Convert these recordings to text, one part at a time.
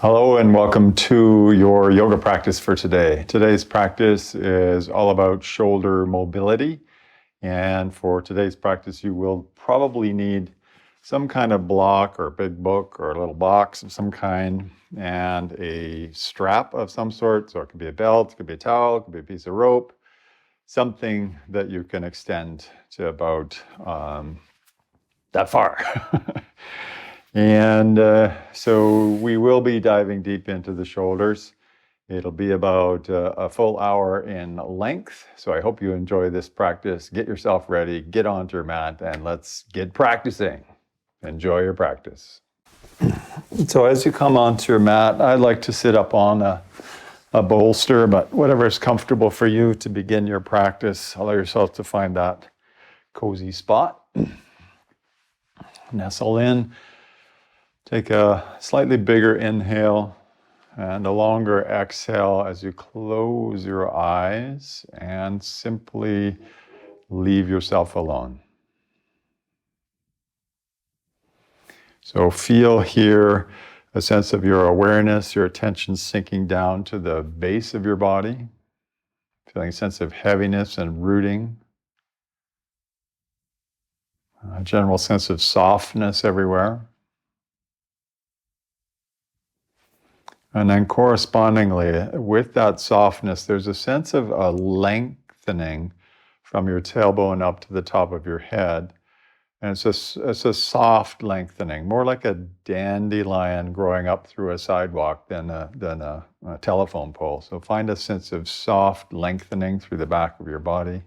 Hello and welcome to your yoga practice for today. Today's practice is all about shoulder mobility. And for today's practice, you will probably need some kind of block or a big book or a little box of some kind and a strap of some sort. So it could be a belt, it could be a towel, it could be a piece of rope, something that you can extend to about that far. And so we will be diving deep into the shoulders. It'll be about a full hour in length. So I hope you enjoy this practice. Get yourself ready, get onto your mat, and let's get practicing. Enjoy your practice. So as you come onto your mat, I like to sit up on a bolster, but whatever is comfortable for you to begin your practice. Allow yourself to find that cozy spot. Nestle in. Take a slightly bigger inhale and a longer exhale as you close your eyes and simply leave yourself alone. So feel here a sense of your awareness, your attention sinking down to the base of your body, feeling a sense of heaviness and rooting, a general sense of softness everywhere. And then correspondingly, with that softness, there's a sense of a lengthening from your tailbone up to the top of your head. And it's a soft lengthening, more like a dandelion growing up through a sidewalk than a telephone pole. So find a sense of soft lengthening through the back of your body.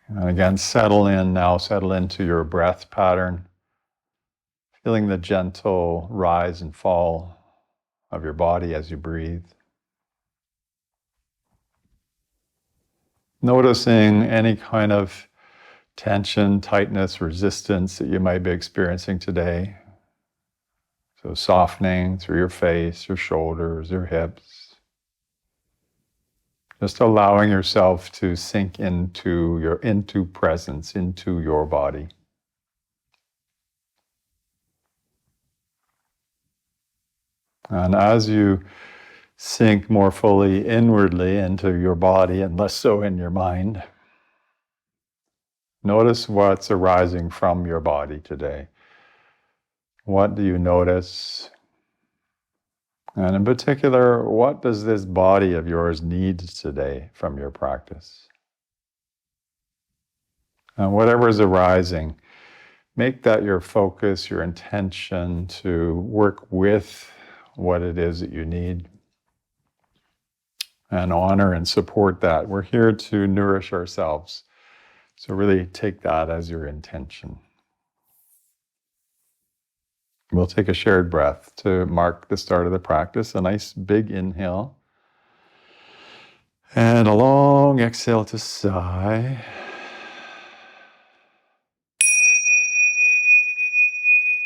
And again, settle into your breath pattern. Feeling the gentle rise and fall of your body as you breathe. Noticing any kind of tension, tightness, resistance that you might be experiencing today. So softening through your face, your shoulders, your hips. Just allowing yourself to sink into presence, into your body. And as you sink more fully inwardly into your body and less so in your mind, notice what's arising from your body today. What do you notice? And in particular, what does this body of yours need today from your practice? And whatever is arising, make that your focus, your intention to work with what it is that you need, and honor and support that. We're here to nourish ourselves. So really take that as your intention. We'll take a shared breath to mark the start of the practice. A nice big inhale. And a long exhale to sigh.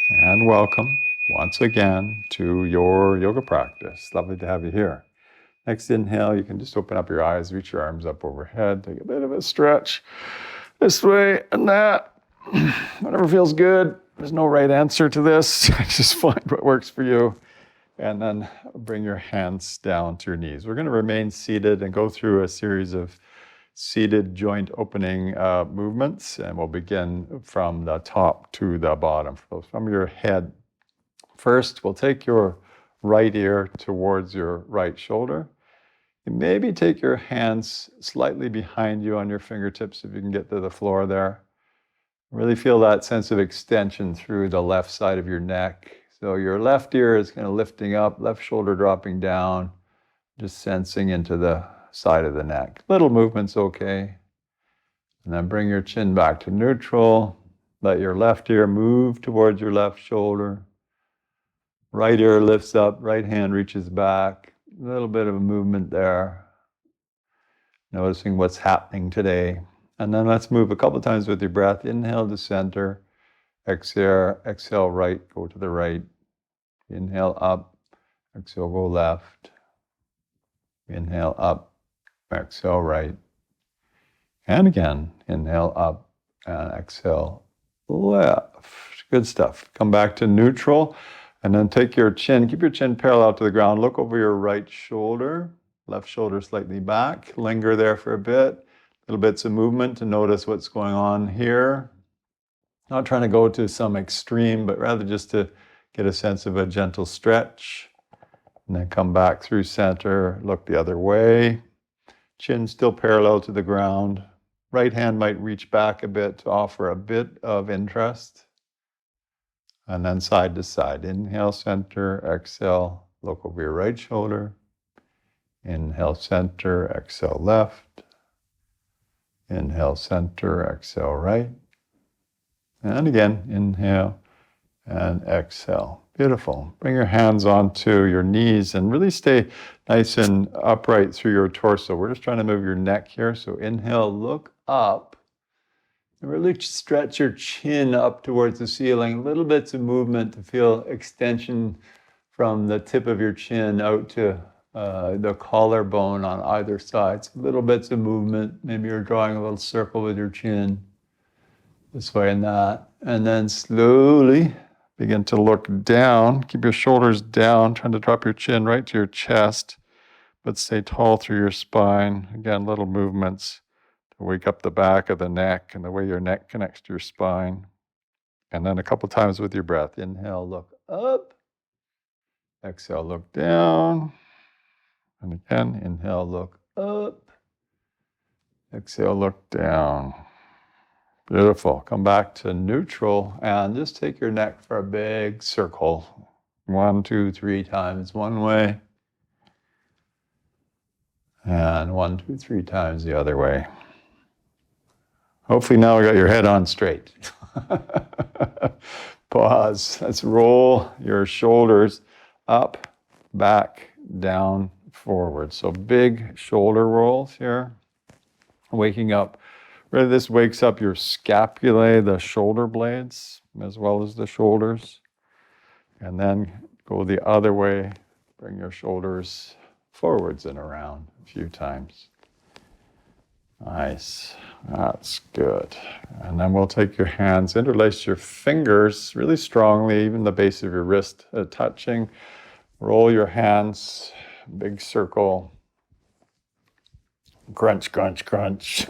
And welcome once again to your yoga practice. Lovely to have you here. Next inhale, you can just open up your eyes, reach your arms up overhead, take a bit of a stretch this way and that. Whatever feels good. There's no right answer to this. Just find what works for you. And then bring your hands down to your knees. We're going to remain seated and go through a series of seated joint opening movements. And we'll begin from the top to the bottom. So from your head. First, we'll take your right ear towards your right shoulder. And maybe take your hands slightly behind you on your fingertips if you can get to the floor there. Really feel that sense of extension through the left side of your neck. So your left ear is kind of lifting up, left shoulder dropping down, just sensing into the side of the neck. Little movement's okay. And then bring your chin back to neutral. Let your left ear move towards your left shoulder. Right ear lifts up, right hand reaches back. A little bit of a movement there. Noticing what's happening today. And then let's move a couple times with your breath. Inhale to center. Exhale right, go to the right. Inhale up. Exhale, go left. Inhale up. Exhale right. And again, inhale up and exhale left. Good stuff. Come back to neutral. And then take your chin, keep your chin parallel to the ground. Look over your right shoulder, left shoulder slightly back. Linger there for a bit. Little bits of movement to notice what's going on here. Not trying to go to some extreme, but rather just to get a sense of a gentle stretch. And then come back through center, look the other way. Chin still parallel to the ground. Right hand might reach back a bit to offer a bit of interest. And then side to side. Inhale, center, exhale, look over your right shoulder. Inhale, center, exhale, left. Inhale, center, exhale, right. And again, inhale and exhale. Beautiful. Bring your hands onto your knees and really stay nice and upright through your torso. We're just trying to move your neck here. So inhale, look up. And really stretch your chin up towards the ceiling. Little bits of movement to feel extension from the tip of your chin out to the collarbone on either side. So little bits of movement. Maybe you're drawing a little circle with your chin. This way and that. And then slowly begin to look down. Keep your shoulders down, trying to drop your chin right to your chest, but stay tall through your spine. Again, little movements to wake up the back of the neck and the way your neck connects to your spine. And then a couple times with your breath. Inhale, look up. Exhale, look down. And again, inhale, look up. Exhale, look down. Beautiful. Come back to neutral and just take your neck for a big circle. 1, 2, 3 times one way. And 1, 2, 3 times the other way. Hopefully now we got your head on straight. Pause. Let's roll your shoulders up, back, down, forward. So big shoulder rolls here. Waking up. Really, this wakes up your scapulae, the shoulder blades, as well as the shoulders. And then go the other way. Bring your shoulders forwards and around a few times. Nice. That's good. And then we'll take your hands, interlace your fingers really strongly, even the base of your wrist touching. Roll your hands, big circle. Crunch, crunch, crunch.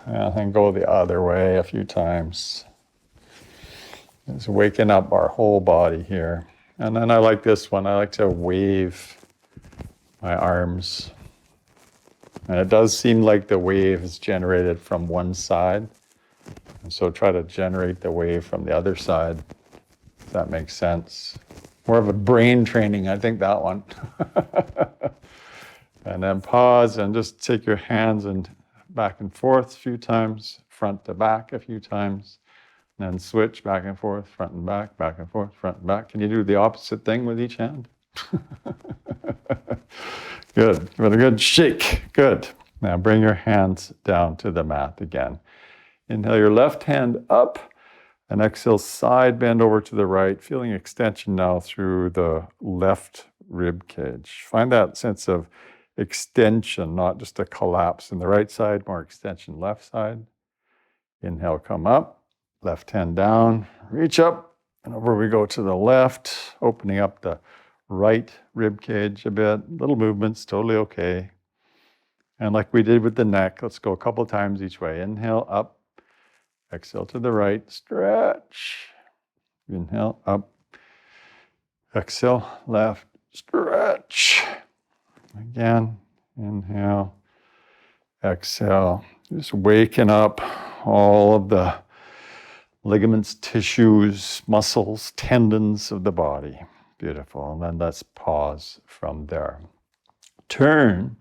And then go the other way a few times. Just waking up our whole body here. And then I like this one. I like to wave my arms. And it does seem like the wave is generated from one side. And so try to generate the wave from the other side, if that makes sense. More of a brain training, I think, that one. And then pause and just take your hands and back and forth a few times, front to back a few times, and then switch back and forth, front and back and forth, front and back. Can you do the opposite thing with each hand? Good. Give it a good shake. Good. Now bring your hands down to the mat again. Inhale your left hand up and exhale side bend over to the right, feeling extension now through the left rib cage. Find that sense of extension, not just a collapse in the right side, more extension left side. Inhale, come up, left hand down, reach up, and over we go to the left, opening up the right rib cage a bit. Little movements, totally okay. And like we did with the neck, let's go a couple times each way. Inhale, up, exhale to the right, stretch. Inhale, up, exhale, left, stretch. Again, inhale, exhale. Just waking up all of the ligaments, tissues, muscles, tendons of the body. Beautiful. And then let's pause from there. Turn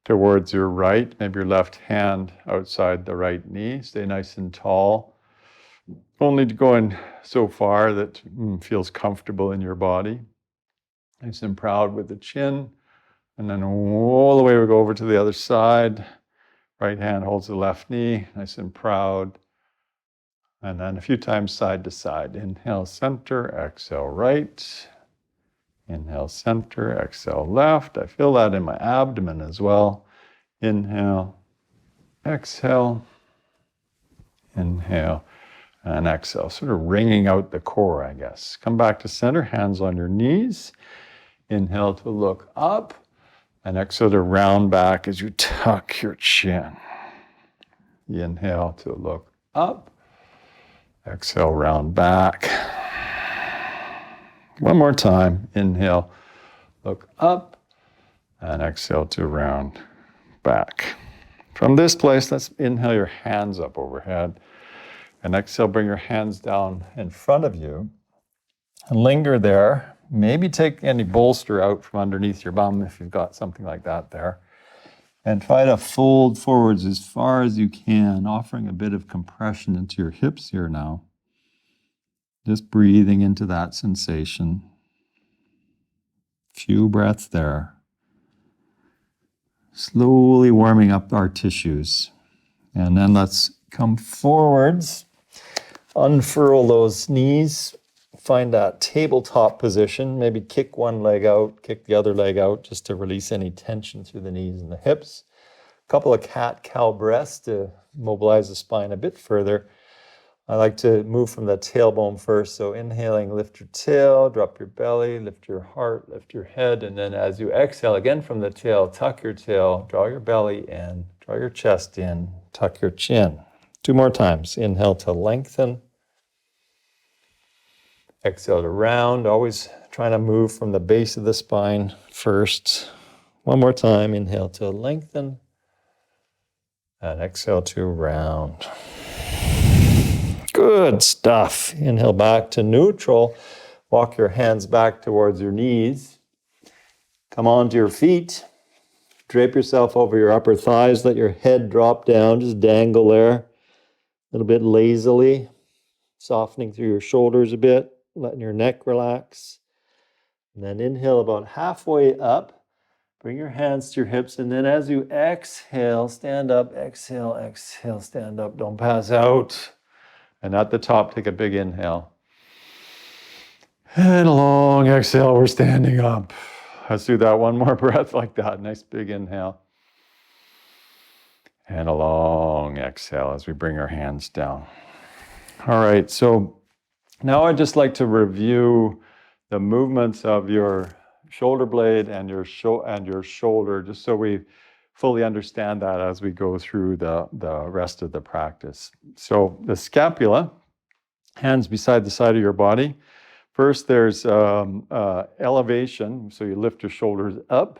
towards your right, maybe your left hand outside the right knee. Stay nice and tall. Only going so far that feels comfortable in your body. Nice and proud with the chin. And then all the way we go over to the other side. Right hand holds the left knee, nice and proud. And then a few times side to side. Inhale, center, exhale, right. Inhale, center, exhale, left. I feel that in my abdomen as well. Inhale, exhale, inhale, And exhale, sort of wringing out the core, I guess. Come back to center, hands on your knees. Inhale to look up, and exhale to round back as you tuck your chin. Inhale to look up. Exhale, round back. One more time. Inhale, look up, and exhale to round back. From this place, let's inhale your hands up overhead. And exhale, bring your hands down in front of you. And linger there. Maybe take any bolster out from underneath your bum if you've got something like that there. And try to fold forwards as far as you can, offering a bit of compression into your hips here now. Just breathing into that sensation. Few breaths there. Slowly warming up our tissues. And then let's come forwards. Unfurl those knees. Find that tabletop position. Maybe kick one leg out, kick the other leg out just to release any tension through the knees and the hips. A couple of cat-cow breaths to mobilize the spine a bit further. I like to move from the tailbone first. So inhaling, lift your tail, drop your belly, lift your heart, lift your head. And then as you exhale again from the tail, tuck your tail, draw your belly in, draw your chest in, tuck your chin. 2 more times. Inhale to lengthen. Exhale to round. Always trying to move from the base of the spine first. 1 more time. Inhale to lengthen. And exhale to round. Good stuff. Inhale back to neutral. Walk your hands back towards your knees. Come onto your feet. Drape yourself over your upper thighs. Let your head drop down. Just dangle there. A little bit lazily. Softening through your shoulders a bit. Letting your neck relax. And then inhale about halfway up. Bring your hands to your hips. And then as you exhale, stand up. Exhale, exhale, stand up. Don't pass out. And at the top, take a big inhale. And a long exhale, we're standing up. Let's do that one more breath like that. Nice big inhale. And a long exhale as we bring our hands down. All right, so now I'd just like to review the movements of your shoulder blade and your shoulder, just so we fully understand that as we go through the rest of the practice. So the scapula, hands beside the side of your body. First, there's elevation, so you lift your shoulders up,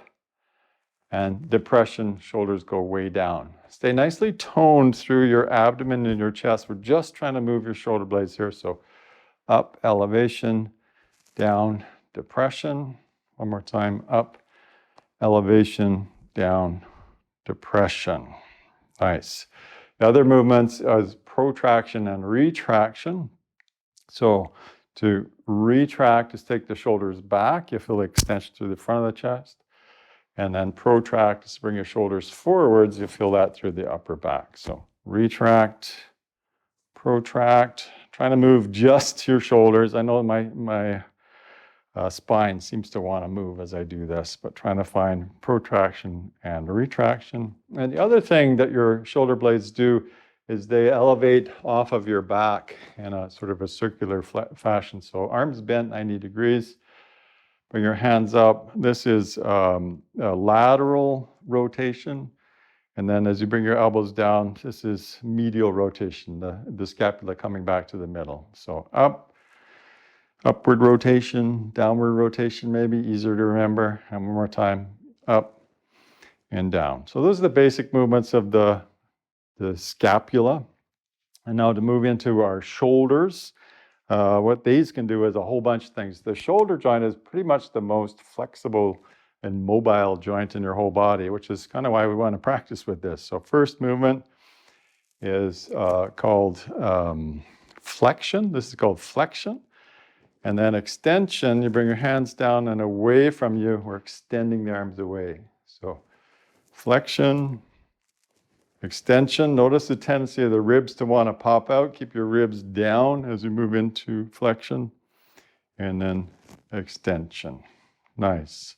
and depression, shoulders go way down. Stay nicely toned through your abdomen and your chest. We're just trying to move your shoulder blades here. So up, elevation, down, depression. One more time, up, elevation, down, depression. Nice. The other movements is protraction and retraction. So to retract is take the shoulders back. You feel the extension through the front of the chest. And then protract is bring your shoulders forwards. You feel that through the upper back. So retract, protract. Trying to move just your shoulders. I know my spine seems to want to move as I do this, but trying to find protraction and retraction. And the other thing that your shoulder blades do is they elevate off of your back in a sort of a circular fashion. So arms bent 90 degrees. Bring your hands up. This is a lateral rotation. And then as you bring your elbows down, this is medial rotation, the scapula coming back to the middle. So up, upward rotation, downward rotation maybe, easier to remember. And one more time, up and down. So those are the basic movements of the scapula. And now to move into our shoulders, what these can do is a whole bunch of things. The shoulder joint is pretty much the most flexible and mobile joint in your whole body, which is kind of why we want to practice with this. So first movement is called flexion. This is called flexion. And then extension, you bring your hands down and away from you. We're extending the arms away. So flexion, extension. Notice the tendency of the ribs to want to pop out. Keep your ribs down as we move into flexion. And then extension. Nice.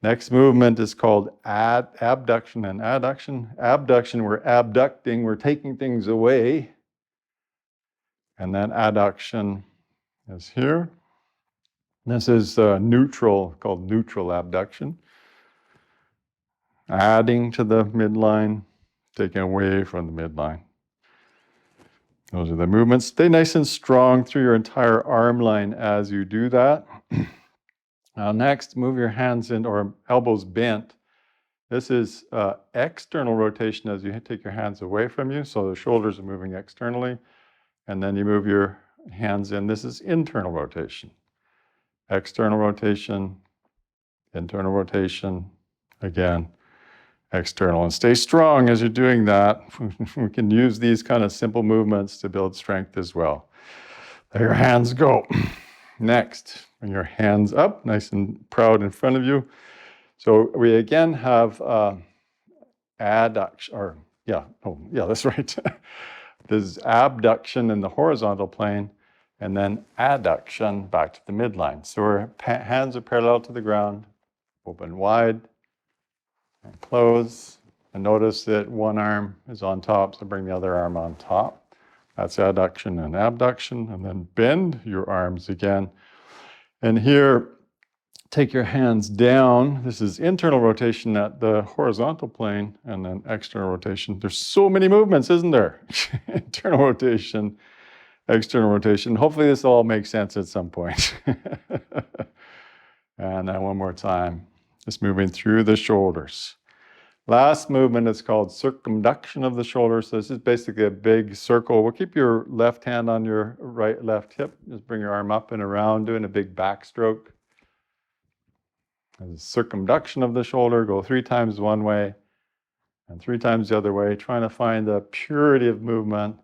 Next movement is called abduction and adduction. Abduction, we're abducting, we're taking things away. And then adduction is here. This is neutral, called neutral abduction. Adding to the midline, taking away from the midline. Those are the movements. Stay nice and strong through your entire arm line as you do that. Now next, move your hands in or elbows bent. This is external rotation as you take your hands away from you. So the shoulders are moving externally. And then you move your hands in. This is internal rotation. External rotation, internal rotation, again, external. And stay strong as you're doing that. We can use these kind of simple movements to build strength as well. There your hands go. Next, bring your hands up, nice and proud in front of you. So we again have adduction, that's right. This is abduction in the horizontal plane, and then adduction back to the midline. So our hands are parallel to the ground, open wide, and close. And notice that one arm is on top, so bring the other arm on top. That's adduction and abduction. And then bend your arms again. And here, take your hands down. This is internal rotation at the horizontal plane, and then external rotation. There's so many movements, isn't there? Internal rotation, external rotation. Hopefully this all makes sense at some point. And then one more time, just moving through the shoulders. Last movement is called circumduction of the shoulders. So this is basically a big circle. We'll keep your left hand on your left hip. Just bring your arm up and around, doing a big backstroke. As a circumduction of the shoulder, go 3 times one way and 3 times the other way, trying to find the purity of movement,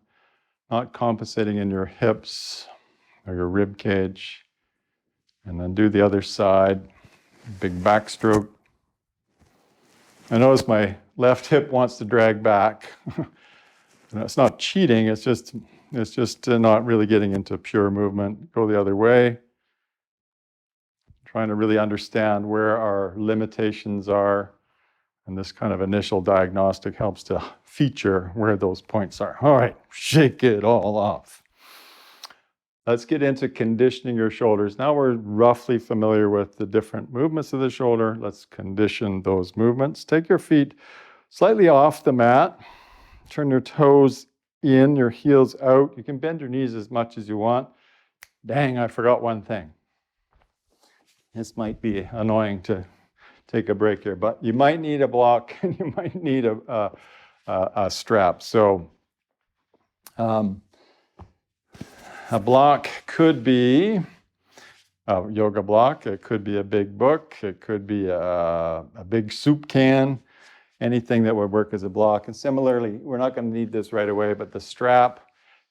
not compensating in your hips or your rib cage. And then do the other side, big backstroke. I notice my left hip wants to drag back. It's not cheating, it's just not really getting into pure movement. Go the other way. Trying to really understand where our limitations are. And this kind of initial diagnostic helps to feature where those points are. All right, shake it all off. Let's get into conditioning your shoulders. Now we're roughly familiar with the different movements of the shoulder. Let's condition those movements. Take your feet slightly off the mat. Turn your toes in, your heels out. You can bend your knees as much as you want. Dang, I forgot one thing. This might be annoying to take a break here, but you might need a block and you might need a strap. So a block could be a yoga block. It could be a big book. It could be a big soup can, anything that would work as a block. And similarly, we're not going to need this right away, but the strap,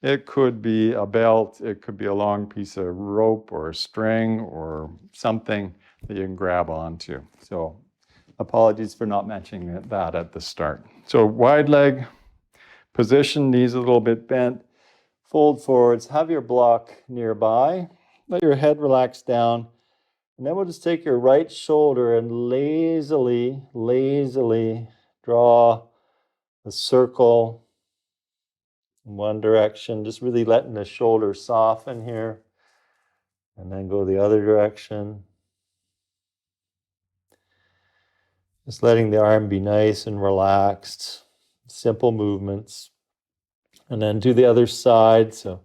it could be a belt. It could be a long piece of rope or a string or something that you can grab onto. So apologies for not mentioning that at the start. So wide leg position, knees a little bit bent. Fold forwards, have your block nearby, let your head relax down, and then we'll just take your right shoulder and lazily draw a circle in one direction, just really letting the shoulder soften here, and then go the other direction. Just letting the arm be nice and relaxed, simple movements. And then do the other side. So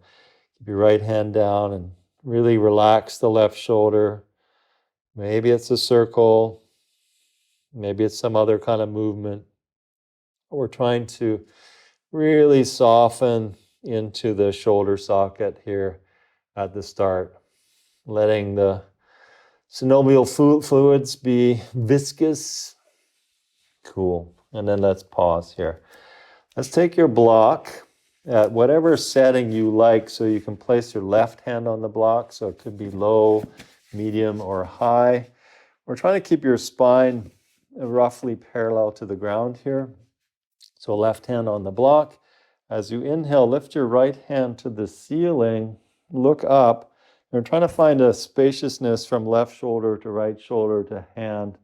keep your right hand down and really relax the left shoulder. Maybe it's a circle. Maybe it's some other kind of movement. We're trying to really soften into the shoulder socket here at the start. Letting the synovial fluids be viscous. Cool. And then let's pause here. Let's take your block at whatever setting you like, so you can place your left hand on the block, so it could be low, medium, or high. We're trying to keep your spine roughly parallel to the ground here. So left hand on the block. As you inhale, lift your right hand to the ceiling, look up. We're trying to find a spaciousness from left shoulder to right shoulder to hand.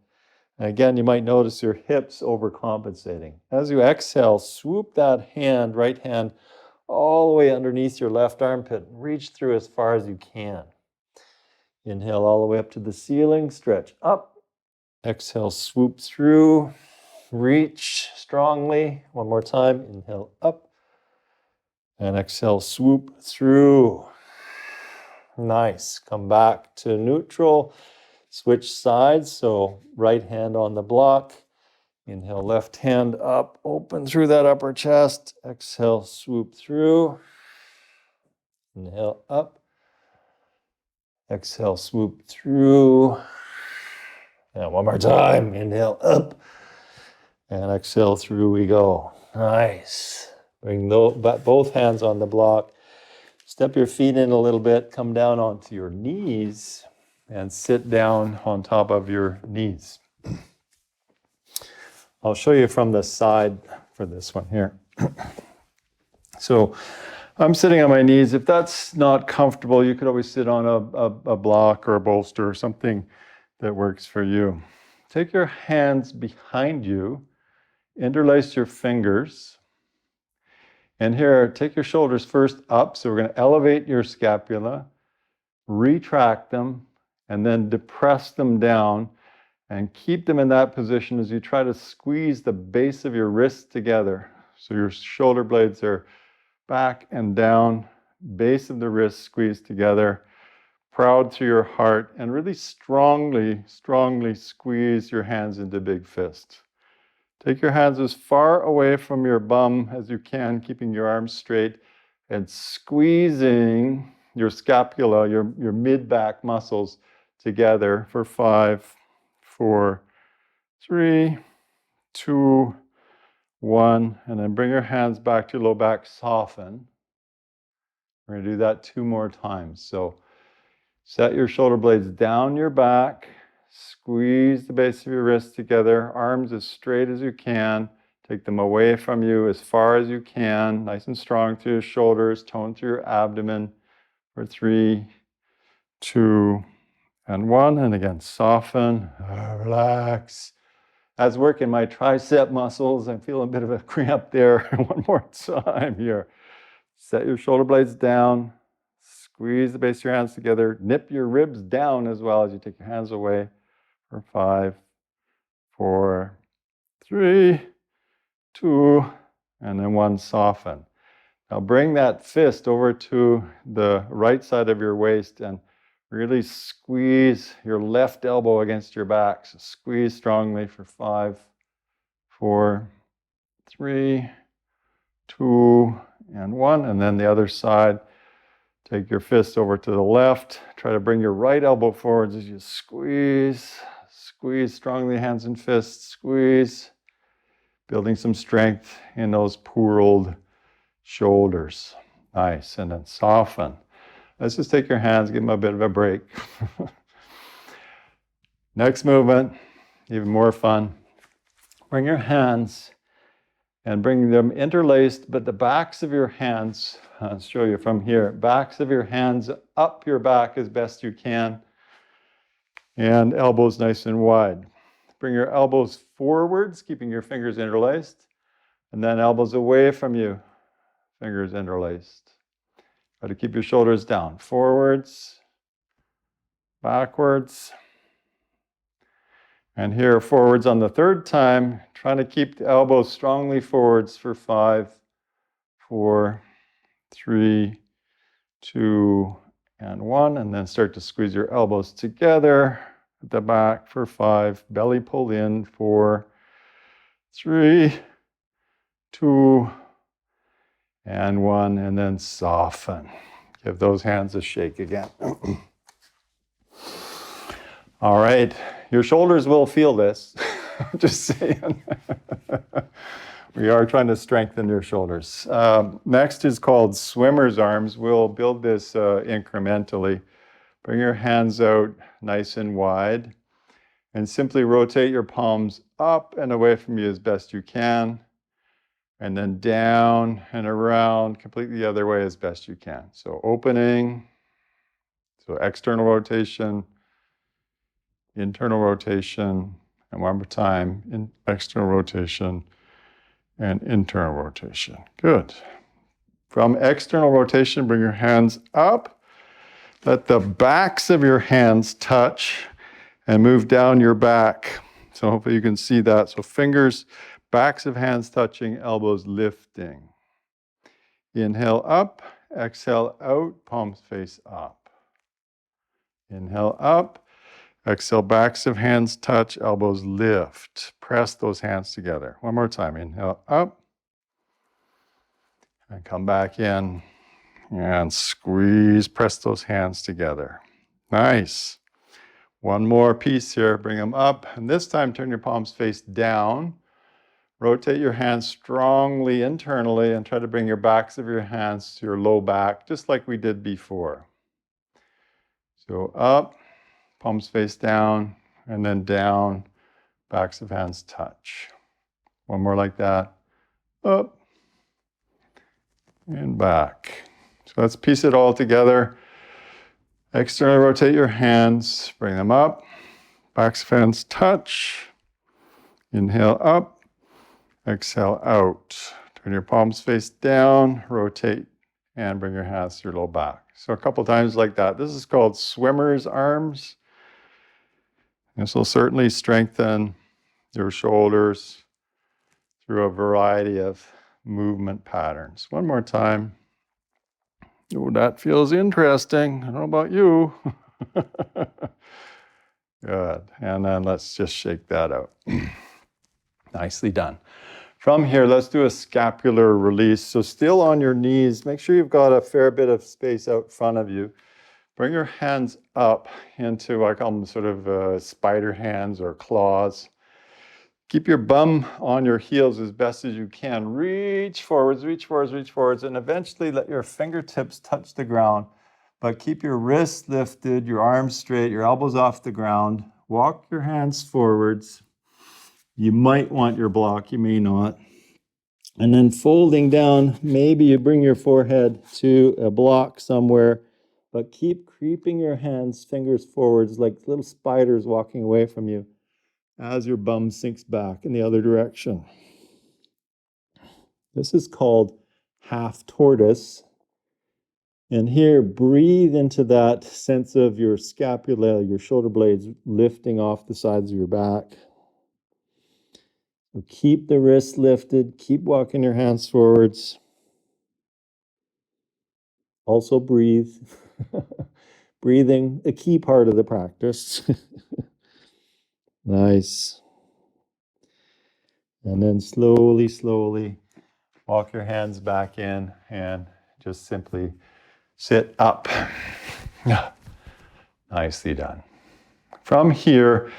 And again, you might notice your hips overcompensating. As you exhale, swoop that hand, right hand, all the way underneath your left armpit. Reach through as far as you can. Inhale all the way up to the ceiling, stretch up. Exhale, swoop through, reach strongly. One more time, inhale up. And exhale, swoop through. Nice. Come back to neutral. Switch sides, so right hand on the block. Inhale, left hand up, open through that upper chest. Exhale, swoop through. Inhale, up. Exhale, swoop through. And one more time. Inhale, up. And exhale, through we go. Nice. Bring both hands on the block. Step your feet in a little bit. Come down onto your knees and sit down on top of your knees. I'll show you from the side for this one here. So I'm sitting on my knees. If that's not comfortable, you could always sit on a block or a bolster or something that works for you. Take your hands behind you, interlace your fingers, and here, take your shoulders first up. So we're going to elevate your scapula, retract them, and then depress them down and keep them in that position as you try to squeeze the base of your wrists together. So your shoulder blades are back and down, base of the wrist squeezed together, proud through your heart, and really strongly, strongly squeeze your hands into big fists. Take your hands as far away from your bum as you can, keeping your arms straight and squeezing your scapula, your mid-back muscles together for 5, 4, 3, 2, 1. And then bring your hands back to your low back, soften. We're going to do that 2 more times. So set your shoulder blades down your back. Squeeze the base of your wrists together, arms as straight as you can. Take them away from you as far as you can, nice and strong through your shoulders, tone through your abdomen for 3, 2, and 1. And again, soften, relax. That's working my tricep muscles. I'm feeling a bit of a cramp there. One more time here. Set your shoulder blades down. Squeeze the base of your hands together. Nip your ribs down as well as you take your hands away. For 5, 4, 3, 2, and then 1, soften. Now bring that fist over to the right side of your waist and really squeeze your left elbow against your back. So squeeze strongly for 5, 4, 3, 2, and 1. And then the other side. Take your fist over to the left. Try to bring your right elbow forwards as you squeeze. Squeeze strongly, hands and fists, squeeze. Building some strength in those poor old shoulders. Nice, and then soften. Let's just take your hands, give them a bit of a break. Next movement, even more fun. Bring your hands and bring them interlaced, but the backs of your hands, I'll show you from here, backs of your hands up your back as best you can. And elbows nice and wide. Bring your elbows forwards, keeping your fingers interlaced. And then elbows away from you, fingers interlaced. Try to keep your shoulders down. Forwards, backwards. And here, forwards on the 3rd time. Trying to keep the elbows strongly forwards for 5, 4, 3, 2, and 1. And then start to squeeze your elbows together. At the back for 5, belly pulled in, 4, 3, 2, and 1, and then soften. Give those hands a shake again. All right, your shoulders will feel this. Just saying. We are trying to strengthen your shoulders. Next is called swimmer's arms. We'll build this incrementally. Bring your hands out nice and wide and simply rotate your palms up and away from you as best you can, and then down and around completely the other way as best you can. So opening, so external rotation, internal rotation, and one more time, external rotation and internal rotation. Good. From external rotation, bring your hands up. Let the backs of your hands touch and move down your back. So hopefully you can see that. So fingers, backs of hands touching, elbows lifting. Inhale up, exhale out, palms face up. Inhale up, exhale, backs of hands touch, elbows lift. Press those hands together. One more time. Inhale up, and come back in, and squeeze, press those hands together. Nice. One more piece here, bring them up, and this time turn your palms face down. Rotate your hands strongly internally and try to bring your backs of your hands to your low back, just like we did before. So up, palms face down, and then down, backs of hands touch. One more like that. Up and back. So let's piece it all together. Externally rotate your hands, bring them up, backs of hands touch. Inhale up, exhale out. Turn your palms face down, rotate, and bring your hands to your low back. So a couple times like that. This is called swimmer's arms. This will certainly strengthen your shoulders through a variety of movement patterns. One more time. Oh, that feels interesting. I don't know about you. Good. And then let's just shake that out. Nicely done. From here, let's do a scapular release. So still on your knees, make sure you've got a fair bit of space out front of you. Bring your hands up into, I call them sort of spider hands or claws. Keep your bum on your heels as best as you can. Reach forwards, reach forwards, reach forwards, and eventually let your fingertips touch the ground. But keep your wrists lifted, your arms straight, your elbows off the ground. Walk your hands forwards. You might want your block, you may not. And then folding down, maybe you bring your forehead to a block somewhere, but keep creeping your hands, fingers forwards like little spiders walking away from you as your bum sinks back in the other direction. This is called half tortoise. And here, breathe into that sense of your scapula, your shoulder blades lifting off the sides of your back. So keep the wrists lifted, keep walking your hands forwards. Also breathe. Breathing, a key part of the practice. Nice. And then slowly, slowly walk your hands back in and just simply sit up. Nicely done. From here,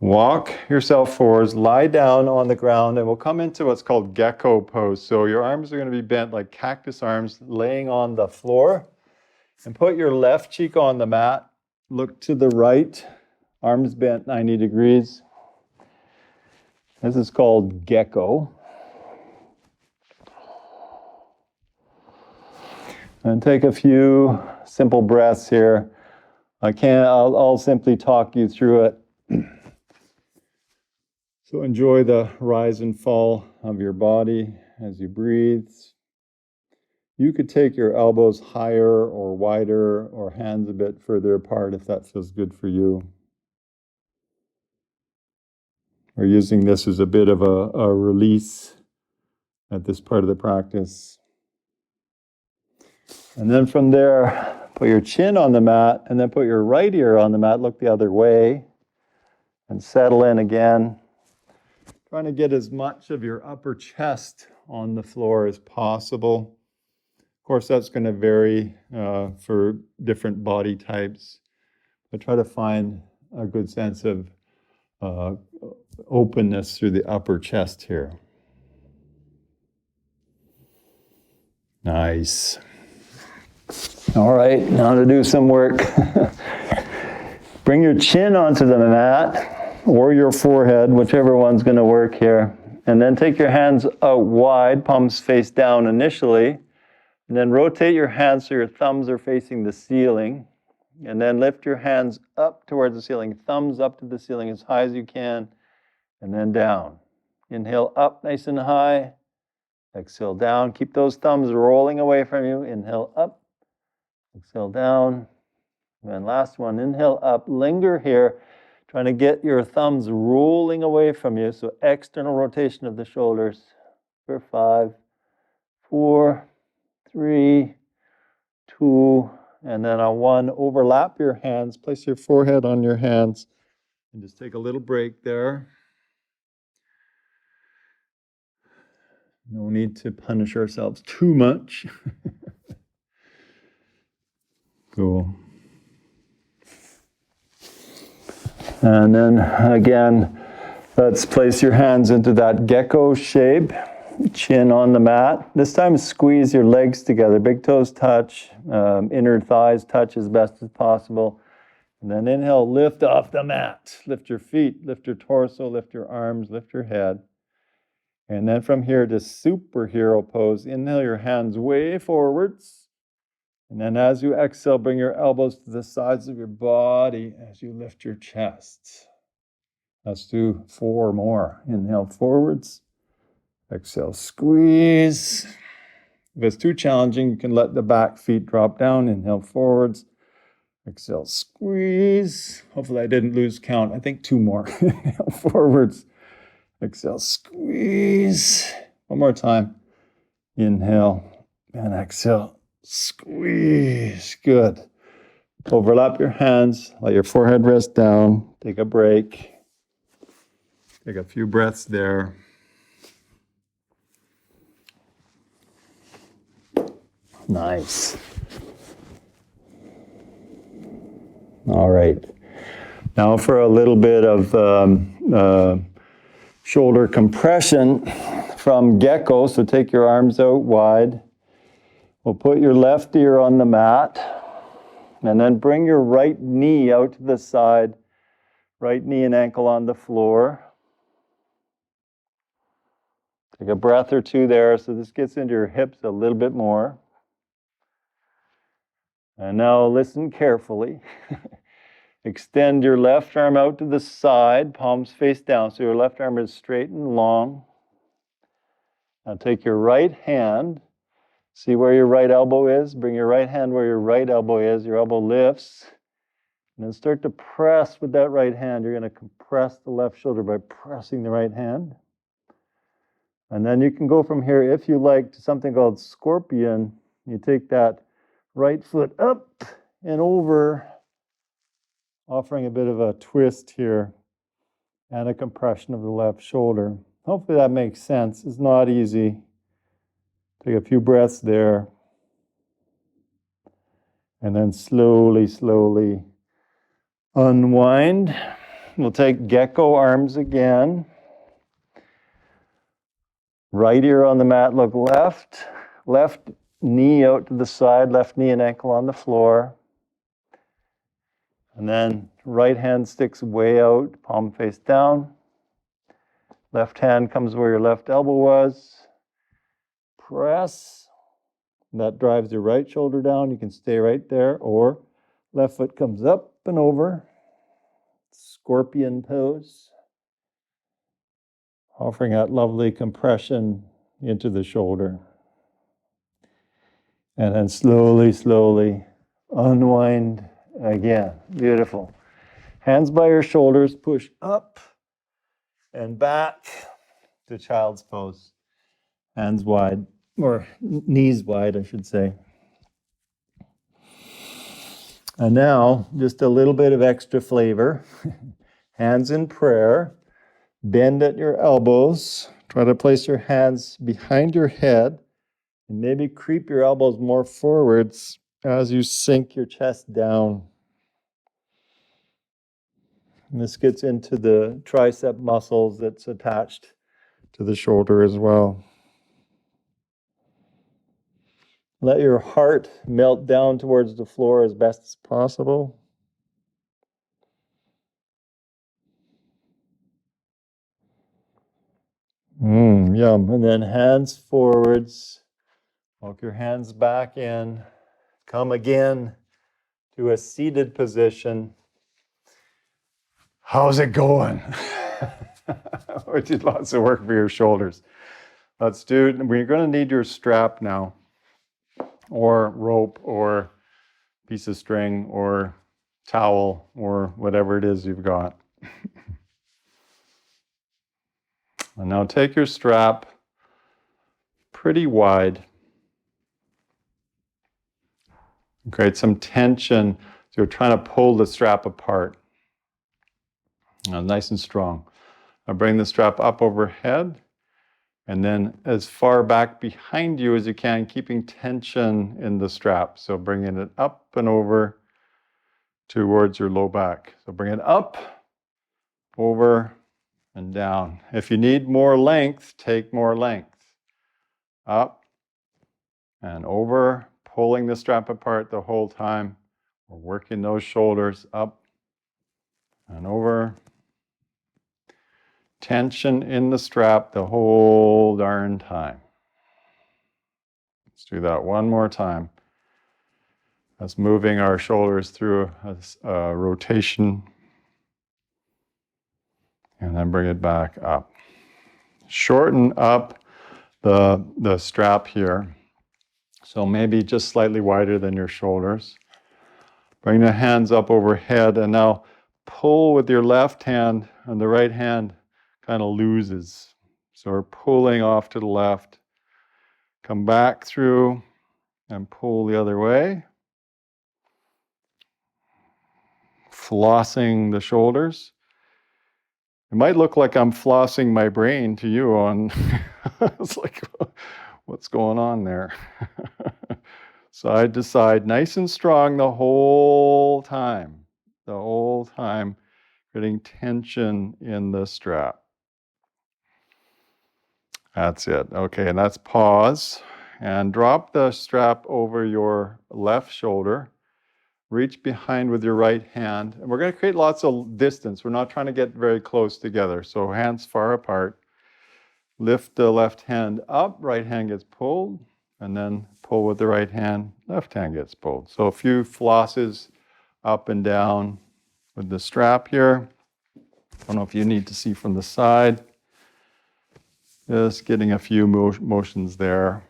walk yourself forwards, lie down on the ground, and we'll come into what's called gecko pose. So your arms are going to be bent like cactus arms, laying on the floor. And put your left cheek on the mat. Look to the right, arms bent 90 degrees. This is called gecko. And take a few simple breaths here. I'll simply talk you through it. So enjoy the rise and fall of your body as you breathe. You could take your elbows higher or wider or hands a bit further apart if that feels good for you. We're using this as a bit of a release at this part of the practice. And then from there, put your chin on the mat and then put your right ear on the mat, look the other way, and settle in again. Trying to get as much of your upper chest on the floor as possible. Of course, that's going to vary for different body types, but try to find a good sense of openness through the upper chest here. Nice. All right, now to do some work. Bring your chin onto the mat or your forehead, whichever one's going to work here. And then take your hands out wide, palms face down initially. And then rotate your hands so your thumbs are facing the ceiling. And then lift your hands up towards the ceiling, thumbs up to the ceiling as high as you can, and then down. Inhale up nice and high. Exhale down. Keep those thumbs rolling away from you. Inhale up. Exhale down. And last one. Inhale up. Linger here. Trying to get your thumbs rolling away from you. So external rotation of the shoulders. For 5, 4, 3, 2, and then on 1, overlap your hands. Place your forehead on your hands. And just take a little break there. No need to punish ourselves too much. Cool. And then again, let's place your hands into that gecko shape. Chin on the mat. This time squeeze your legs together. Big toes touch. Inner thighs touch as best as possible. And then inhale, lift off the mat. Lift your feet, lift your torso, lift your arms, lift your head. And then from here to superhero pose, inhale your hands way forwards. And then as you exhale, bring your elbows to the sides of your body as you lift your chest. Let's do 4 more. Inhale forwards. Exhale, squeeze. If it's too challenging, you can let the back feet drop down. Inhale forwards. Exhale, squeeze. Hopefully I didn't lose count. I think 2 more. Inhale forwards. Exhale, squeeze. One more time. Inhale and exhale, squeeze. Good. Overlap your hands. Let your forehead rest down. Take a break. Take a few breaths there. Nice. All right. Now for a little bit of shoulder compression from gecko. So take your arms out wide. We'll put your left ear on the mat. And then bring your right knee out to the side. Right knee and ankle on the floor. Take a breath or 2 there. So this gets into your hips a little bit more. And now listen carefully. Extend your left arm out to the side, palms face down, so your left arm is straight and long. Now take your right hand, see where your right elbow is, bring your right hand where your right elbow is, your elbow lifts, and then start to press with that right hand. You're going to compress the left shoulder by pressing the right hand. And then you can go from here, if you like, to something called scorpion. You take that right foot up and over, offering a bit of a twist here and a compression of the left shoulder. Hopefully that makes sense. It's not easy. Take a few breaths there. And then slowly, slowly unwind. We'll take gecko arms again. Right ear on the mat, look left. Left knee out to the side, left knee and ankle on the floor. And then right hand sticks way out, palm face down. Left hand comes where your left elbow was. Press. That drives your right shoulder down. You can stay right there. Or left foot comes up and over. Scorpion pose. Offering that lovely compression into the shoulder. And then slowly, slowly unwind again. Beautiful. Hands by your shoulders, push up and back to child's pose. Hands wide, or knees wide, I should say. And now, just a little bit of extra flavor. Hands in prayer. Bend at your elbows. Try to place your hands behind your head. And maybe creep your elbows more forwards as you sink your chest down. And this gets into the tricep muscles that's attached to the shoulder as well. Let your heart melt down towards the floor as best as possible. Yum. And then hands forwards. Walk your hands back in. Come again to a seated position. How's it going? We did lots of work for your shoulders. Let's do, we're going to need your strap now, or rope, or piece of string, or towel, or whatever it is you've got. And now take your strap pretty wide. Create some tension. So you're trying to pull the strap apart. Now, nice and strong. Now bring the strap up overhead, and then as far back behind you as you can, keeping tension in the strap. So bringing it up and over towards your low back. So bring it up, over, and down. If you need more length, take more length. Up and over, pulling the strap apart the whole time. We're working those shoulders up and over. Tension in the strap the whole darn time. Let's do that one more time. That's moving our shoulders through a rotation. And then bring it back up. Shorten up the strap here. So maybe just slightly wider than your shoulders. Bring the hands up overhead, and now pull with your left hand, and the right hand kind of loses. So we're pulling off to the left. Come back through and pull the other way. Flossing the shoulders. It might look like I'm flossing my brain to you on, it's like, what's going on there? Side to side, nice and strong the whole time. The whole time, getting tension in the strap. That's it. Okay, and that's pause. And drop the strap over your left shoulder. Reach behind with your right hand. And we're going to create lots of distance. We're not trying to get very close together. So hands far apart. Lift the left hand up. Right hand gets pulled. And then pull with the right hand. Left hand gets pulled. So a few flosses up and down with the strap here. I don't know if you need to see from the side. Just getting a few motions there.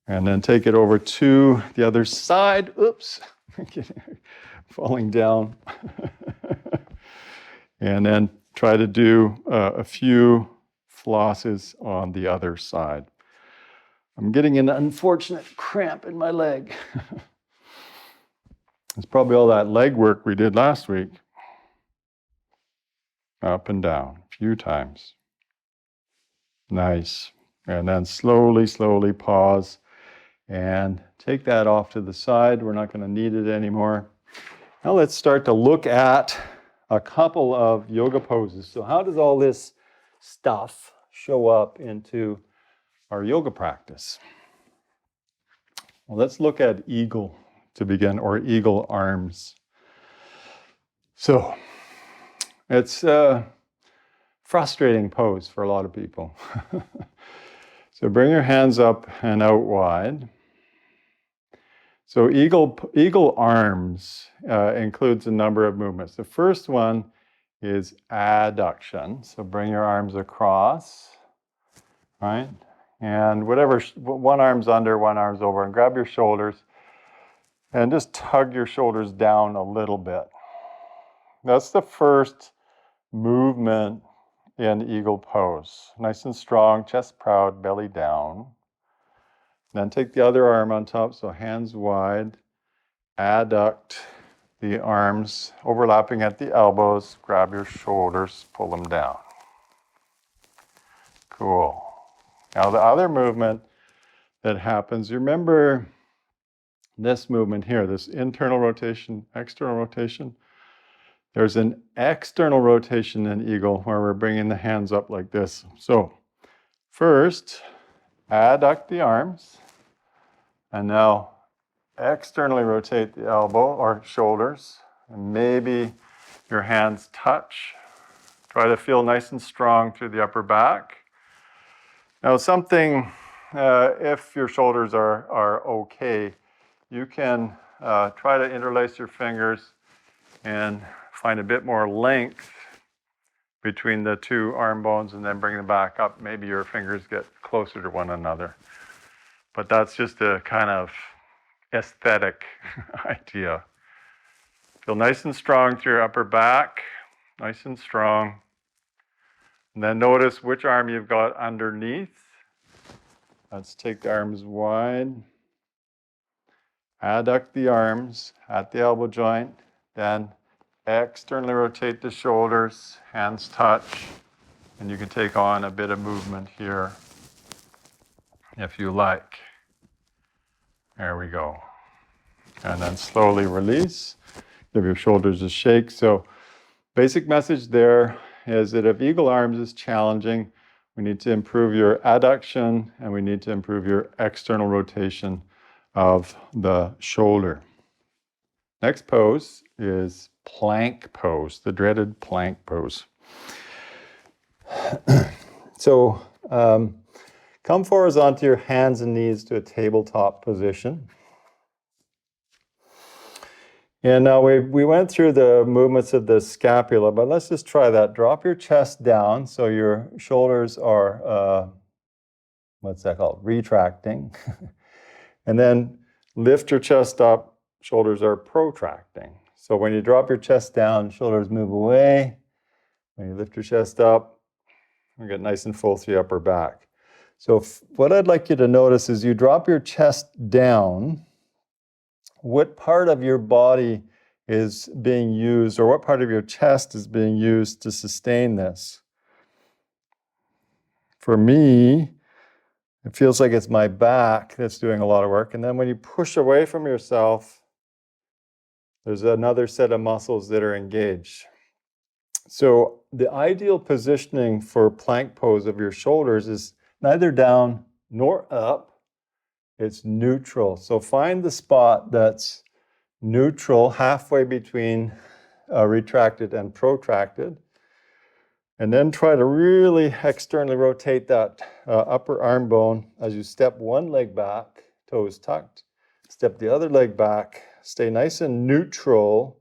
And then take it over to the other side. Oops, falling down. And then try to do a few flosses on the other side. I'm getting an unfortunate cramp in my leg. It's probably all that leg work we did last week. Up and down, a few times. Nice. And then slowly, slowly pause. And take that off to the side. We're not going to need it anymore. Now let's start to look at a couple of yoga poses. So how does all this stuff show up into our yoga practice? Well, let's look at eagle to begin, or eagle arms. So it's a frustrating pose for a lot of people. So bring your hands up and out wide. So eagle arms includes a number of movements. The first one is adduction. So bring your arms across, right? And whatever, one arm's under, one arm's over, and grab your shoulders and just tug your shoulders down a little bit. That's the first movement in eagle pose. Nice and strong, chest proud, belly down. Then take the other arm on top, so hands wide. Adduct the arms, overlapping at the elbows. Grab your shoulders, pull them down. Cool. Now the other movement that happens, you remember this movement here, this internal rotation, external rotation? There's an external rotation in eagle where we're bringing the hands up like this. So first, adduct the arms. And now externally rotate the elbow or shoulders. And maybe your hands touch. Try to feel nice and strong through the upper back. Now if your shoulders are okay, you can try to interlace your fingers and find a bit more length between the two arm bones and then bring them back up. Maybe your fingers get closer to one another. But that's just a kind of aesthetic idea. Feel nice and strong through your upper back, nice and strong. And then notice which arm you've got underneath. Let's take the arms wide. Adduct the arms at the elbow joint. Then externally rotate the shoulders, hands touch. And you can take on a bit of movement here if you like. There we go. And then slowly release. Give your shoulders a shake. So basic message there is that if eagle arms is challenging, we need to improve your adduction and we need to improve your external rotation of the shoulder. Next pose is plank pose, the dreaded plank pose. So come forwards onto your hands and knees to a tabletop position. And now we went through the movements of the scapula, but let's just try that. Drop your chest down so your shoulders are, what's that called? Retracting. And then lift your chest up, shoulders are protracting. So when you drop your chest down, shoulders move away. When you lift your chest up, you get nice and full through your upper back. So what I'd like you to notice is you drop your chest down, what part of your body is being used, or what part of your chest is being used to sustain this? For me, it feels like it's my back that's doing a lot of work. And then when you push away from yourself, there's another set of muscles that are engaged. So the ideal positioning for plank pose of your shoulders is neither down nor up. It's neutral. So find the spot that's neutral, halfway between retracted and protracted. And then try to really externally rotate that upper arm bone as you step one leg back, toes tucked. Step the other leg back. Stay nice and neutral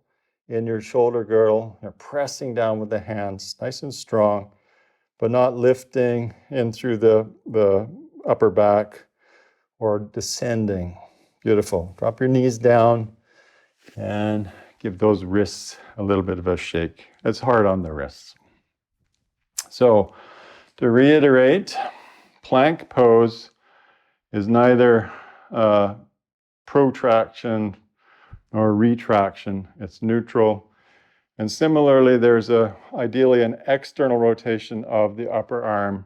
in your shoulder girdle. You're pressing down with the hands, nice and strong, but not lifting in through the upper back or descending. Beautiful. Drop your knees down and give those wrists a little bit of a shake. It's hard on the wrists. So to reiterate, plank pose is neither protraction nor retraction. It's neutral. And similarly, there's ideally an external rotation of the upper arm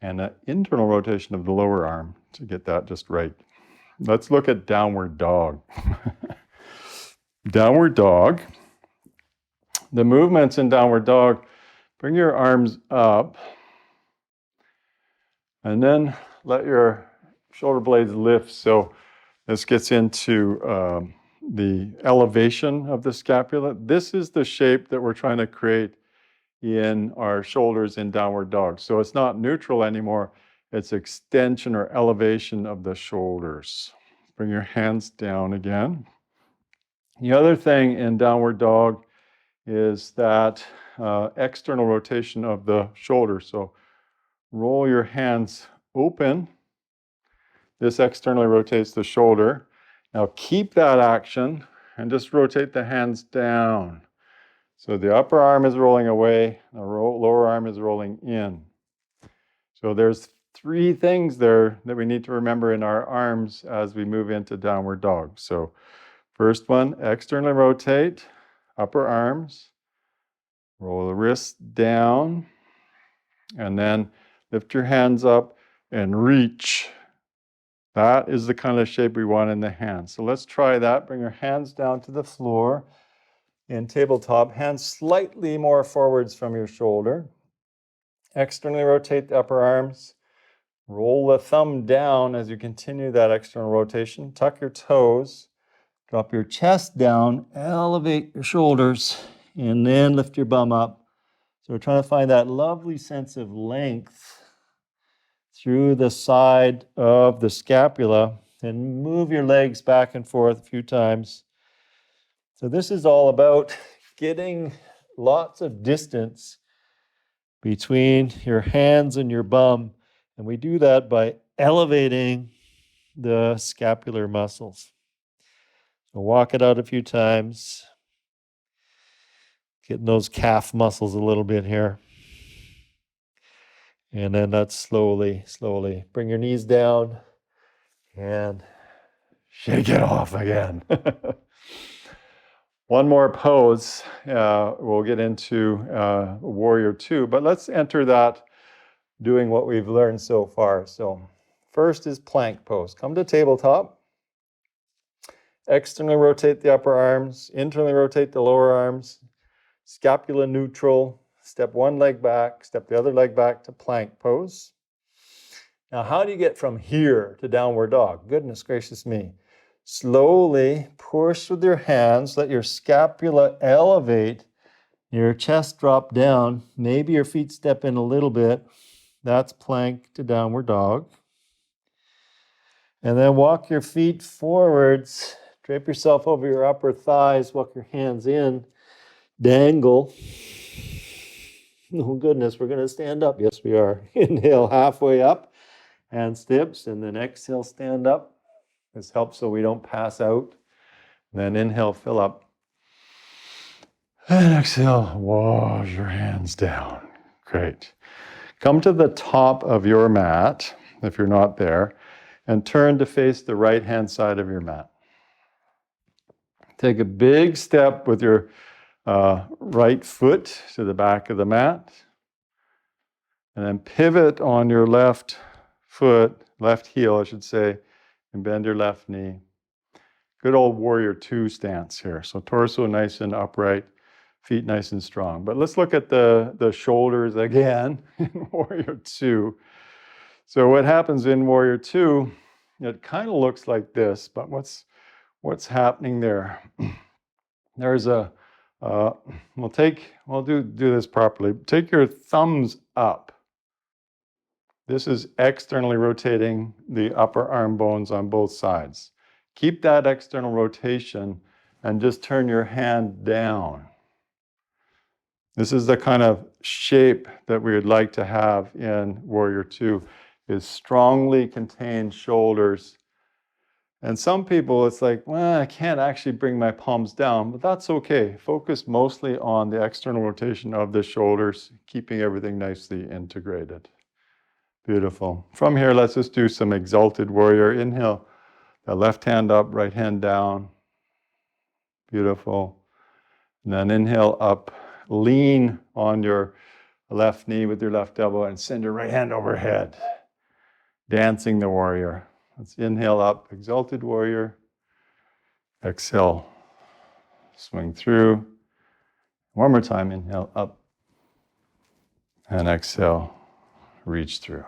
and an internal rotation of the lower arm to get that just right. Let's look at downward dog. Downward dog. The movements in downward dog, bring your arms up and then let your shoulder blades lift. So this gets into the elevation of the scapula. This is the shape that we're trying to create in our shoulders in downward dog. So it's not neutral anymore. It's extension or elevation of the shoulders. Bring your hands down again. The other thing in downward dog is that external rotation of the shoulder. So roll your hands open. This externally rotates the shoulder. Now keep that action and just rotate the hands down. So the upper arm is rolling away, the lower arm is rolling in. So there's three things there that we need to remember in our arms as we move into downward dog. So first one, externally rotate, upper arms, roll the wrists down, and then lift your hands up and reach. That is the kind of shape we want in the hands. So let's try that. Bring your hands down to the floor. In tabletop, hands slightly more forwards from your shoulder. Externally rotate the upper arms. Roll the thumb down as you continue that external rotation. Tuck your toes. Drop your chest down. Elevate your shoulders. And then lift your bum up. So we're trying to find that lovely sense of length through the side of the scapula. And move your legs back and forth a few times. So this is all about getting lots of distance between your hands and your bum. And we do that by elevating the scapular muscles. So walk it out a few times. Getting those calf muscles a little bit here. And then that's slowly. Bring your knees down and shake it off again. One more pose. We'll get into Warrior Two, but let's enter that doing what we've learned so far. So first is plank pose. Come to tabletop. Externally rotate the upper arms. Internally rotate the lower arms. Scapula neutral. Step one leg back. Step the other leg back to plank pose. Now, how do you get from here to downward dog? Goodness gracious me. Slowly push with your hands. Let your scapula elevate. Your chest drop down. Maybe your feet step in a little bit. That's plank to downward dog. And then walk your feet forwards. Drape yourself over your upper thighs. Walk your hands in. Dangle. Oh goodness, we're going to stand up. Yes, we are. Inhale halfway up. Hands dips. And then exhale, stand up. This helps so we don't pass out. Then inhale, fill up. And exhale, wash your hands down. Great. Come to the top of your mat, if you're not there, and turn to face the right-hand side of your mat. Take a big step with your right foot to the back of the mat, and then pivot on your left foot, left heel, I should say, and bend your left knee. Good old Warrior Two stance here. So torso nice and upright, feet nice and strong. But let's look at the shoulders again in Warrior Two. So what happens in Warrior Two, it kind of looks like this, but what's happening there? There's we'll do this properly. Take your thumbs up. This is externally rotating the upper arm bones on both sides. Keep that external rotation and just turn your hand down. This is the kind of shape that we would like to have in Warrior Two, is strongly contained shoulders. And some people, it's like, well, I can't actually bring my palms down, but that's okay. Focus mostly on the external rotation of the shoulders, keeping everything nicely integrated. Beautiful. From here, let's just do some exalted warrior. Inhale, the left hand up, right hand down. Beautiful. And then inhale up, lean on your left knee with your left elbow and send your right hand overhead. Dancing the warrior. Let's inhale up, exalted warrior. Exhale, swing through. One more time, inhale up. And exhale, reach through.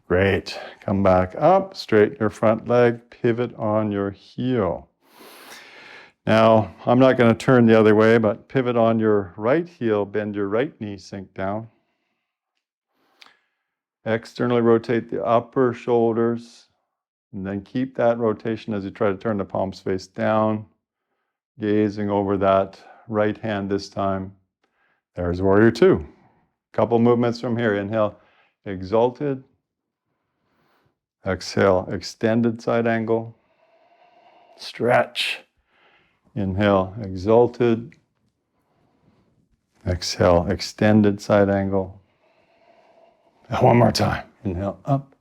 Great. Come back up, straighten your front leg, pivot on your heel. Now, I'm not going to turn the other way, but pivot on your right heel, bend your right knee, sink down. Externally rotate the upper shoulders, and then keep that rotation as you try to turn the palms face down, gazing over that right hand this time. There's Warrior Two. Couple movements from here. Inhale, exalted. Exhale, extended side angle. Stretch. Inhale, exalted. Exhale, extended side angle. One more time. Inhale, up.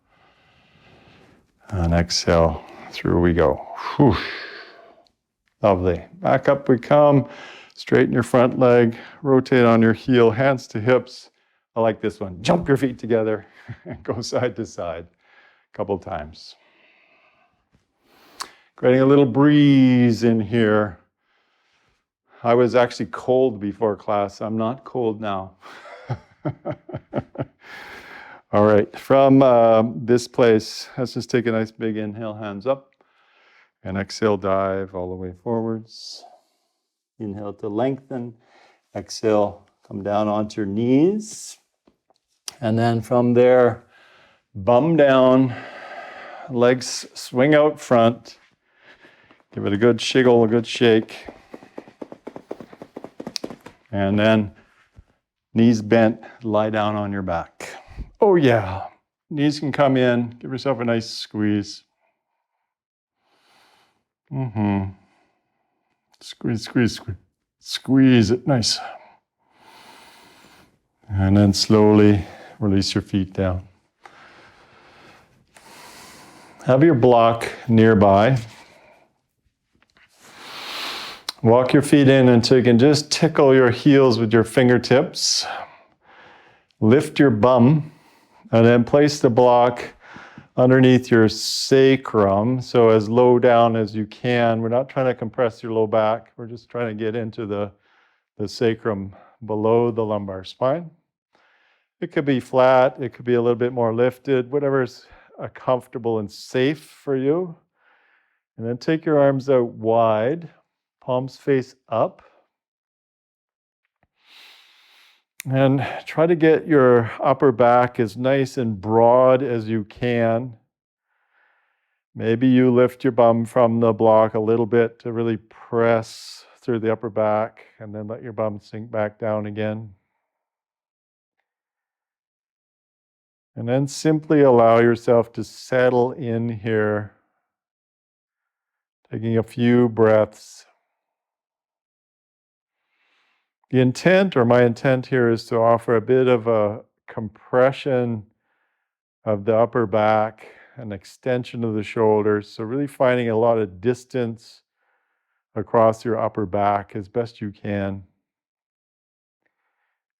And exhale, through we go. Whew. Lovely. Back up we come. Straighten your front leg. Rotate on your heel, hands to hips. I like this one. Jump your feet together and go side to side. Couple times. Getting a little breeze in here. I was actually cold before class. I'm not cold now. All right, from this place, let's just take a nice big inhale, hands up, and exhale, dive all the way forwards. Inhale to lengthen. Exhale, come down onto your knees. And then from there, bum down, legs swing out front. Give it a good shiggle, a good shake. And then Knees bent, lie down on your back. Oh yeah. Knees can come in. Give yourself a nice squeeze. Squeeze, squeeze, squeeze. Squeeze it nice. And then slowly release your feet down. Have your block nearby. Walk your feet in until you can just tickle your heels with your fingertips. Lift your bum and then place the block underneath your sacrum, so as low down as you can. We're not trying to compress your low back. We're just trying to get into the sacrum below the lumbar spine. It could be flat. It could be a little bit more lifted, whatever's comfortable and safe for you. And then take your arms out wide, palms face up. And try to get your upper back as nice and broad as you can. Maybe you lift your bum from the block a little bit to really press through the upper back, and then let your bum sink back down again. And then simply allow yourself to settle in here, taking a few breaths. The intent, or my intent here, is to offer a bit of a compression of the upper back, an extension of the shoulders. So really finding a lot of distance across your upper back as best you can.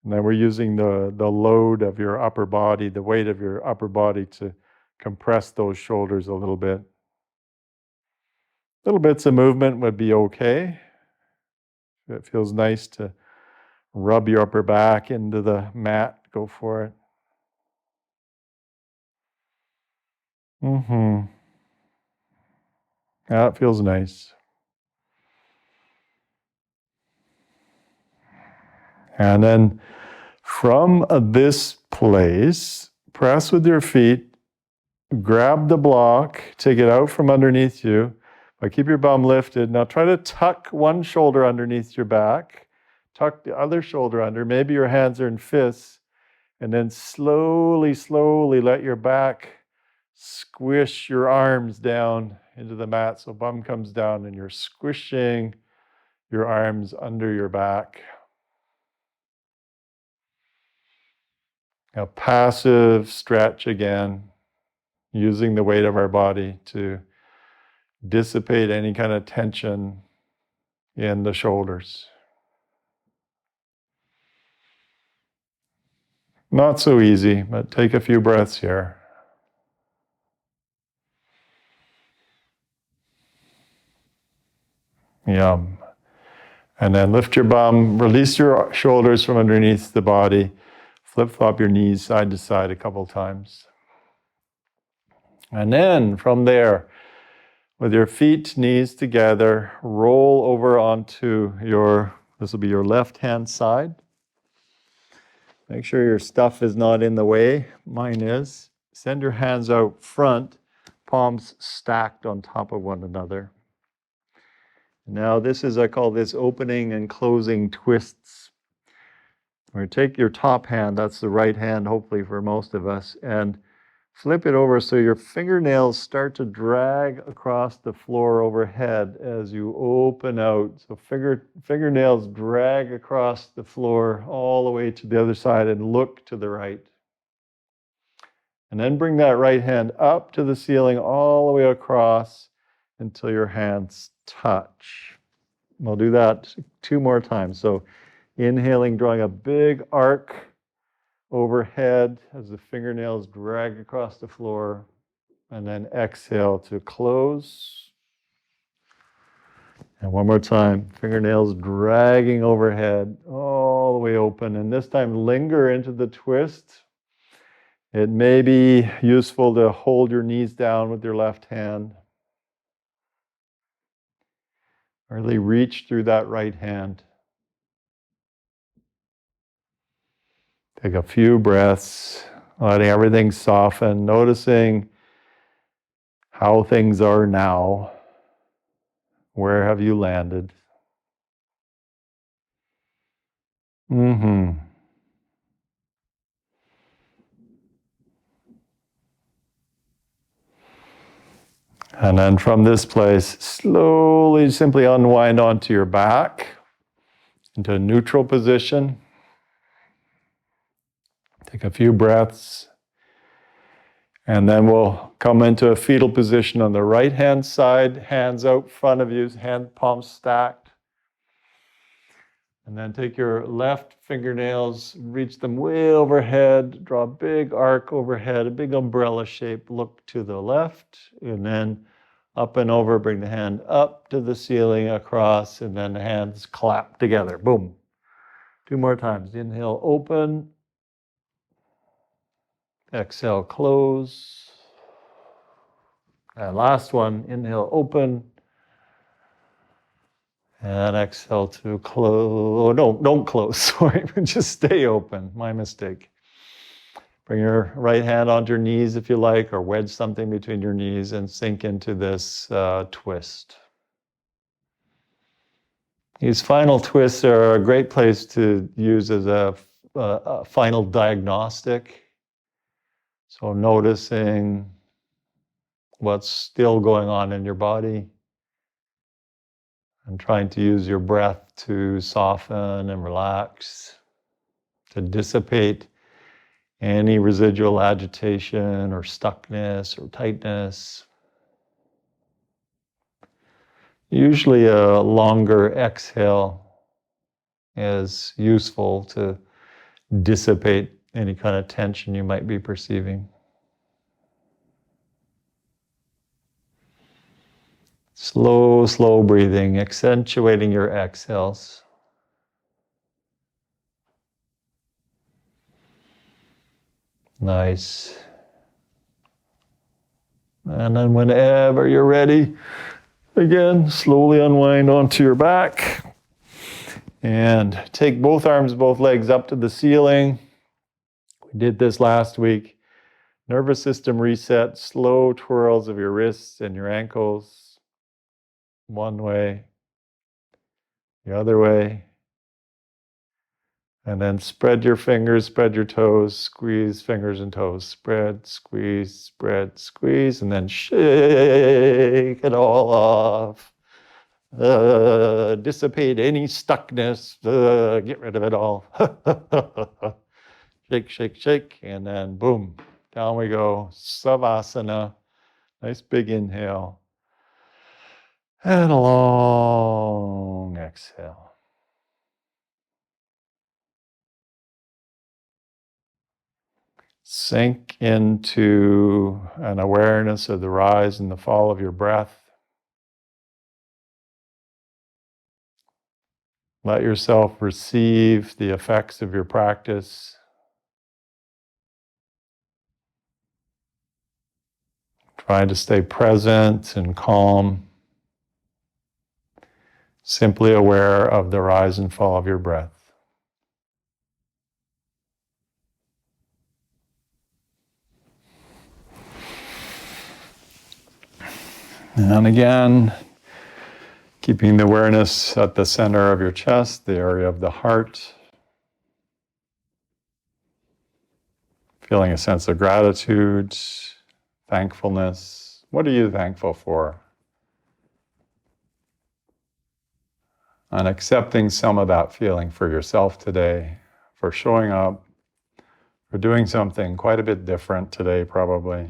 And then we're using the load of your upper body, the weight of your upper body, to compress those shoulders a little bit. Little bits of movement would be okay. If it feels nice to rub your upper back into the mat, go for it. That feels nice. And then from this place, press with your feet, grab the block, take it out from underneath you, but keep your bum lifted. Now try to tuck one shoulder underneath your back, tuck the other shoulder under. Maybe your hands are in fists, and then slowly, slowly let your back squish your arms down into the mat. So bum comes down and you're squishing your arms under your back. A passive stretch again, using the weight of our body to dissipate any kind of tension in the shoulders. Not so easy, but take a few breaths here. Yum. And then lift your bum, release your shoulders from underneath the body, flip-flop your knees side to side a couple times. And then from there, with your feet, knees together, roll over onto this will be your left-hand side. Make sure your stuff is not in the way. Mine is. Send your hands out front, palms stacked on top of one another. Now I call this opening and closing twists. Or take your top hand, that's the right hand, hopefully for most of us, and flip it over so your fingernails start to drag across the floor overhead as you open out. So fingernails drag across the floor all the way to the other side and look to the right. And then bring that right hand up to the ceiling all the way across until your hands touch. We'll do that 2 more times. So inhaling, drawing a big arc overhead as the fingernails drag across the floor, and then exhale to close. And one more time, fingernails dragging overhead all the way open, and this time linger into the twist. It may be useful to hold your knees down with your left hand. Really reach through that right hand. Take a few breaths, letting everything soften, noticing how things are now. Where have you landed? And then from this place, slowly, simply unwind onto your back into a neutral position. Take a few breaths. And then we'll come into a fetal position on the right-hand side, hands out front of you, hand palms stacked. And then take your left fingernails, reach them way overhead, draw a big arc overhead, a big umbrella shape, look to the left, and then up and over, bring the hand up to the ceiling, across, and then the hands clap together. Boom. 2 more times. Inhale, open. Exhale, close. And last one, inhale, open. And exhale to close. Oh, no, don't close. Sorry, just stay open. My mistake. Bring your right hand onto your knees if you like, or wedge something between your knees and sink into this twist. These final twists are a great place to use as a final diagnostic. So noticing what's still going on in your body and trying to use your breath to soften and relax, to dissipate any residual agitation or stuckness or tightness. Usually a longer exhale is useful to dissipate any kind of tension you might be perceiving. Slow, slow breathing, accentuating your exhales. Nice. And then whenever you're ready, again, slowly unwind onto your back. And take both arms, both legs up to the ceiling. We did this last week. Nervous system reset, slow twirls of your wrists and your ankles. One way, the other way. And then spread your fingers, spread your toes, squeeze fingers and toes. Spread, squeeze, and then shake it all off. Dissipate any stuckness. Get rid of it all. Shake, shake, shake, and then boom, down we go. Savasana. Nice big inhale. And a long exhale. Sink into an awareness of the rise and the fall of your breath. Let yourself receive the effects of your practice. Try to stay present and calm. Simply aware of the rise and fall of your breath. And again, keeping the awareness at the center of your chest, the area of the heart. Feeling a sense of gratitude, thankfulness. What are you thankful for? And accepting some of that feeling for yourself today, for showing up, for doing something quite a bit different today probably.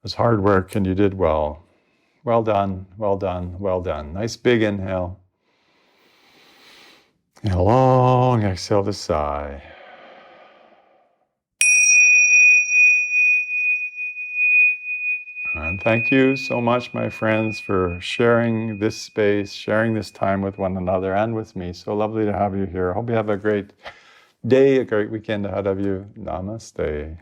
It was hard work and you did well. Well done, well done, well done. Nice big inhale. And a long exhale to sigh. And thank you so much, my friends, for sharing this space, sharing this time with one another and with me. So lovely to have you here. Hope you have a great day, a great weekend ahead of you. Namaste.